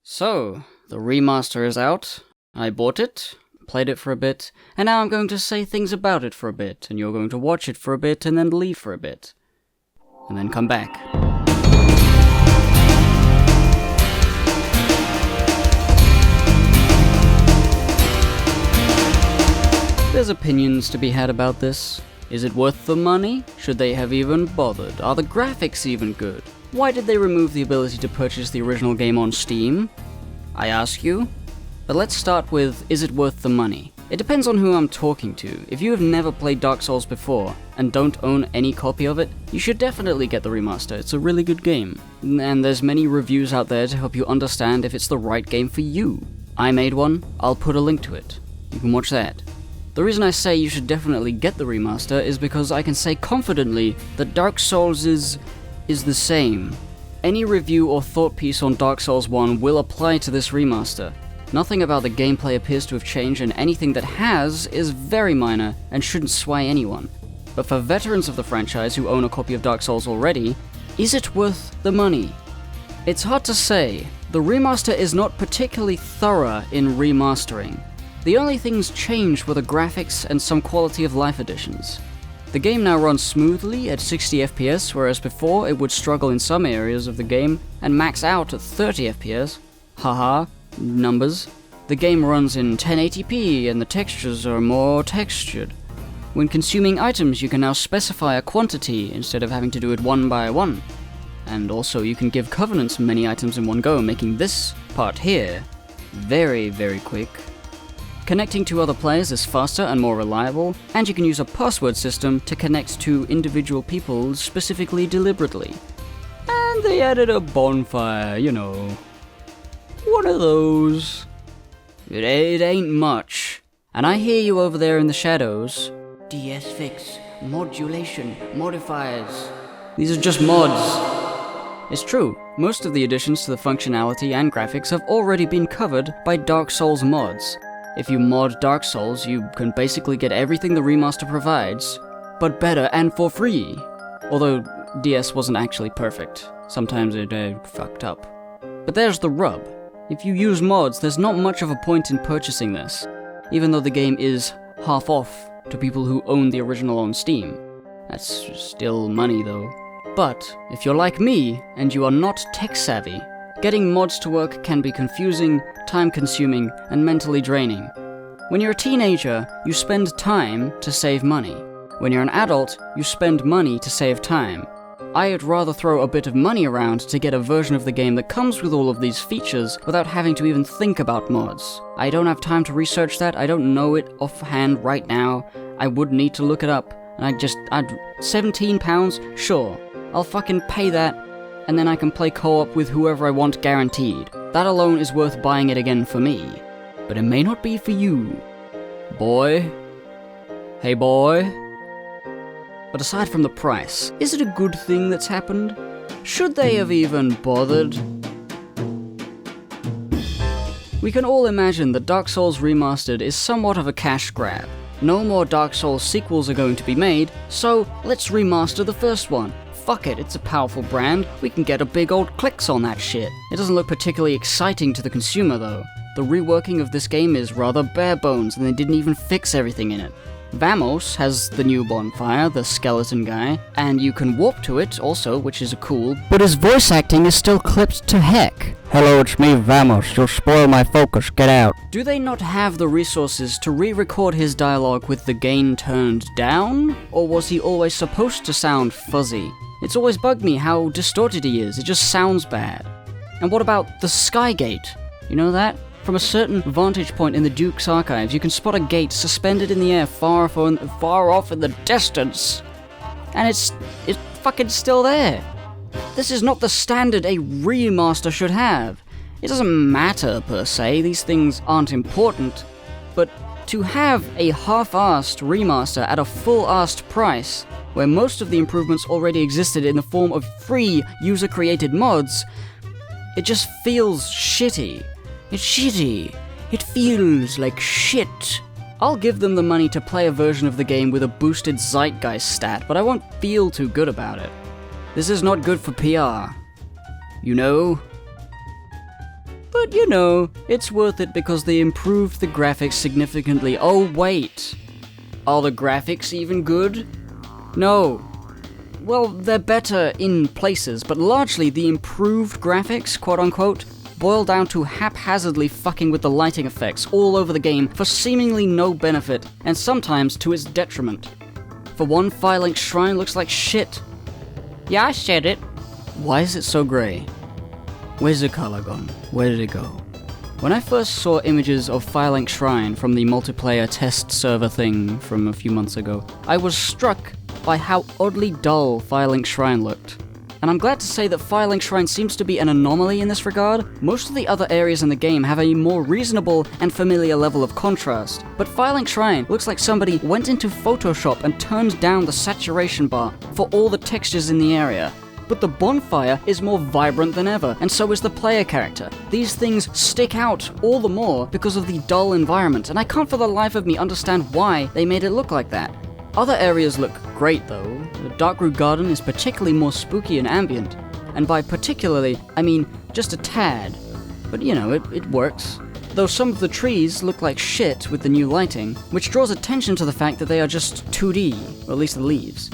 So, the remaster is out. I bought it, played it for a bit, and now I'm going to say things about it for a bit, and you're going to watch it for a bit, and then leave for a bit. And then come back. There's opinions to be had about this. Is it worth the money? Should they have even bothered? Are the graphics even good? Why did they remove the ability to purchase the original game on Steam? I ask you. But let's start with, is it worth the money? It depends on who I'm talking to. If you have never played Dark Souls before, and don't own any copy of it, you should definitely get the remaster. It's a really good game. And there's many reviews out there to help you understand if it's the right game for you. I made one, I'll put a link to it. You can watch that. The reason I say you should definitely get the remaster is because I can say confidently that Dark Souls is the same. Any review or thought piece on Dark Souls 1 will apply to this remaster. Nothing about the gameplay appears to have changed, and anything that has is very minor and shouldn't sway anyone. But for veterans of the franchise who own a copy of Dark Souls already, is it worth the money? It's hard to say. The remaster is not particularly thorough in remastering. The only things changed were the graphics and some quality of life additions. The game now runs smoothly at 60 FPS, whereas before it would struggle in some areas of the game and max out at 30 FPS. Haha, numbers. The game runs in 1080p and the textures are more textured. When consuming items, you can now specify a quantity instead of having to do it one by one. And also you can give covenants many items in one go, making this part here very, very quick. Connecting to other players is faster and more reliable, and you can use a password system to connect to individual people specifically deliberately. And they added a bonfire, you know. One of those. It ain't much. And I hear you over there in the shadows. DS fix, modulation, modifiers. These are just mods. It's true, most of the additions to the functionality and graphics have already been covered by Dark Souls mods. If you mod Dark Souls, you can basically get everything the remaster provides, but better and for free. Although DS wasn't actually perfect. Sometimes it fucked up. But there's the rub. If you use mods, there's not much of a point in purchasing this, even though the game is half off to people who own the original on Steam. That's still money though. But if you're like me, and you are not tech-savvy, getting mods to work can be confusing, time-consuming, and mentally draining. When you're a teenager, you spend time to save money. When you're an adult, you spend money to save time. I'd rather throw a bit of money around to get a version of the game that comes with all of these features without having to even think about mods. I don't have time to research that, I don't know it offhand right now. I would need to look it up, and I'd £17? Sure. I'll fucking pay that, and then I can play co-op with whoever I want guaranteed. That alone is worth buying it again for me. But it may not be for you. Boy. Hey boy. But aside from the price, is it a good thing that's happened? Should they have even bothered? We can all imagine that Dark Souls Remastered is somewhat of a cash grab. No more Dark Souls sequels are going to be made, so let's remaster the first one. Fuck it, it's a powerful brand, we can get a big old clicks on that shit. It doesn't look particularly exciting to the consumer though. The reworking of this game is rather bare bones and they didn't even fix everything in it. Vamos has the new bonfire, the skeleton guy, and you can warp to it also, which is cool, but his voice acting is still clipped to heck. Hello, it's me, Vamos. You'll spoil my focus. Get out. Do they not have the resources to re-record his dialogue with the gain turned down? Or was he always supposed to sound fuzzy? It's always bugged me how distorted he is, it just sounds bad. And what about the Skygate? You know that? From a certain vantage point in the Duke's archives, you can spot a gate suspended in the air far off in the distance. And it's fucking still there. This is not the standard a remaster should have. It doesn't matter per se, these things aren't important. But to have a half-assed remaster at a full-assed price, where most of the improvements already existed in the form of free user-created mods, it just feels shitty. It's shitty. It feels like shit. I'll give them the money to play a version of the game with a boosted Zeitgeist stat, but I won't feel too good about it. This is not good for PR. You know? But you know, it's worth it because they improved the graphics significantly. Oh wait, are the graphics even good? No. Well, they're better in places, but largely the improved graphics, quote-unquote, boil down to haphazardly fucking with the lighting effects all over the game for seemingly no benefit, and sometimes to its detriment. For one, Firelink Shrine looks like shit. Yeah, I said it. Why is it so grey? Where's the color gone? Where did it go? When I first saw images of Firelink Shrine from the multiplayer test server thing from a few months ago, I was struck by how oddly dull Firelink Shrine looked. And I'm glad to say that Firelink Shrine seems to be an anomaly in this regard. Most of the other areas in the game have a more reasonable and familiar level of contrast, but Firelink Shrine looks like somebody went into Photoshop and turned down the saturation bar for all the textures in the area. But the bonfire is more vibrant than ever, and so is the player character. These things stick out all the more because of the dull environment, and I can't for the life of me understand why they made it look like that. Other areas look great though. The Darkroot Garden is particularly more spooky and ambient, and by particularly, I mean just a tad. But you know, it works. Though some of the trees look like shit with the new lighting, which draws attention to the fact that they are just 2D, or at least the leaves.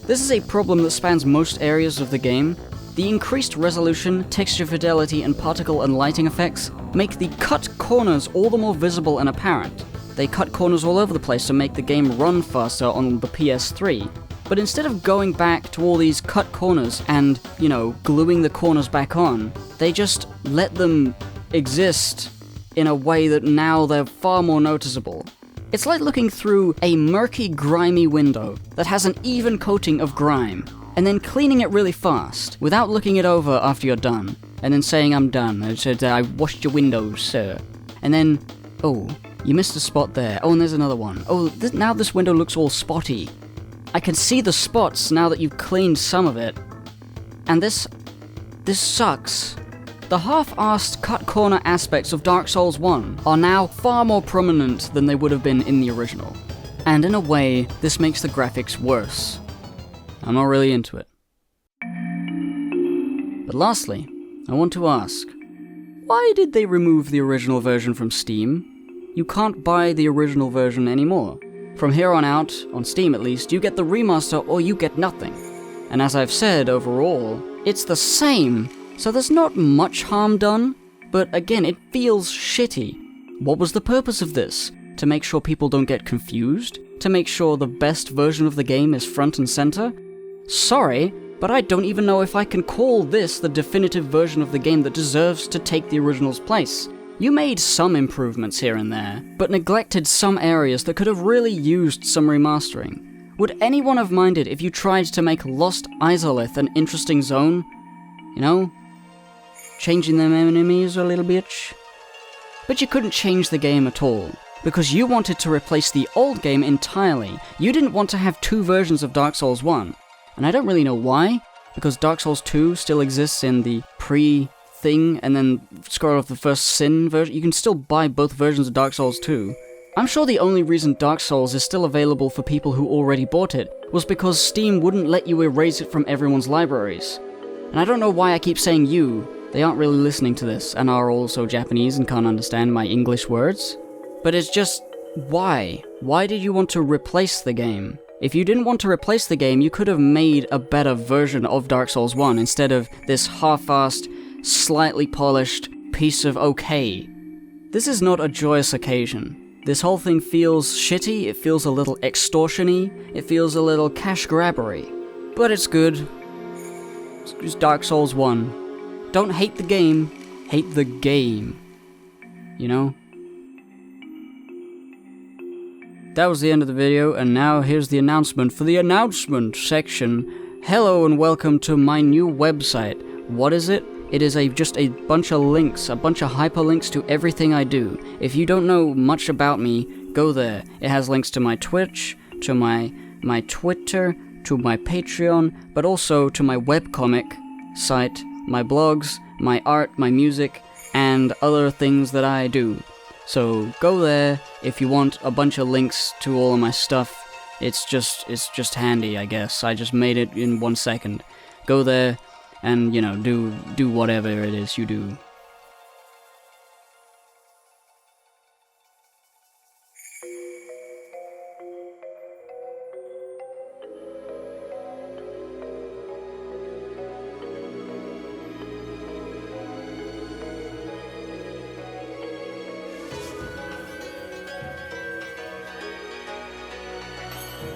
This is a problem that spans most areas of the game. The increased resolution, texture fidelity, and particle and lighting effects make the cut corners all the more visible and apparent. They cut corners all over the place to make the game run faster on the PS3. But instead of going back to all these cut corners and, you know, gluing the corners back on, they just let them exist in a way that now they're far more noticeable. It's like looking through a murky, grimy window that has an even coating of grime, and then cleaning it really fast, without looking it over after you're done, and then saying, "I'm done," and said, "I washed your windows, sir." And then, oh, you missed a spot there. Oh, and there's another one. Oh, now this window looks all spotty. I can see the spots now that you've cleaned some of it. And this sucks. The half-assed cut corner aspects of Dark Souls 1 are now far more prominent than they would have been in the original. And in a way, this makes the graphics worse. I'm not really into it. But lastly, I want to ask, why did they remove the original version from Steam? You can't buy the original version anymore. From here on out, on Steam at least, you get the remaster or you get nothing. And as I've said, overall, it's the same, so there's not much harm done, but again, it feels shitty. What was the purpose of this? To make sure people don't get confused? To make sure the best version of the game is front and center? Sorry, but I don't even know if I can call this the definitive version of the game that deserves to take the original's place. You made some improvements here and there, but neglected some areas that could have really used some remastering. Would anyone have minded if you tried to make Lost Izalith an interesting zone? You know? Changing them enemies a little bit? But you couldn't change the game at all, because you wanted to replace the old game entirely. You didn't want to have two versions of Dark Souls 1. And I don't really know why, because Dark Souls 2 still exists in the pre-thing, and then scroll off the first Sin version. You can still buy both versions of Dark Souls 2. I'm sure the only reason Dark Souls is still available for people who already bought it was because Steam wouldn't let you erase it from everyone's libraries. And I don't know why I keep saying you. They aren't really listening to this, and are also Japanese and can't understand my English words. But it's just, why? Why did you want to replace the game? If you didn't want to replace the game, you could have made a better version of Dark Souls 1 instead of this half-assed, slightly polished piece of okay. This is not a joyous occasion. This whole thing feels shitty, it feels a little extortion-y, it feels a little cash-grabbery. But it's good. It's Dark Souls 1. Don't hate the game, hate the game. You know? That was the end of the video, and now here's the announcement for the announcement section. Hello and welcome to my new website. What is it? It is just a bunch of links, a bunch of hyperlinks to everything I do. If you don't know much about me, go there. It has links to my Twitch, to my Twitter, to my Patreon, but also to my webcomic site, my blogs, my art, my music, and other things that I do. So go there if you want a bunch of links to all of my stuff. It's just handy, I guess. I just made it in 1 second. Go there and, you know, do whatever it is you do.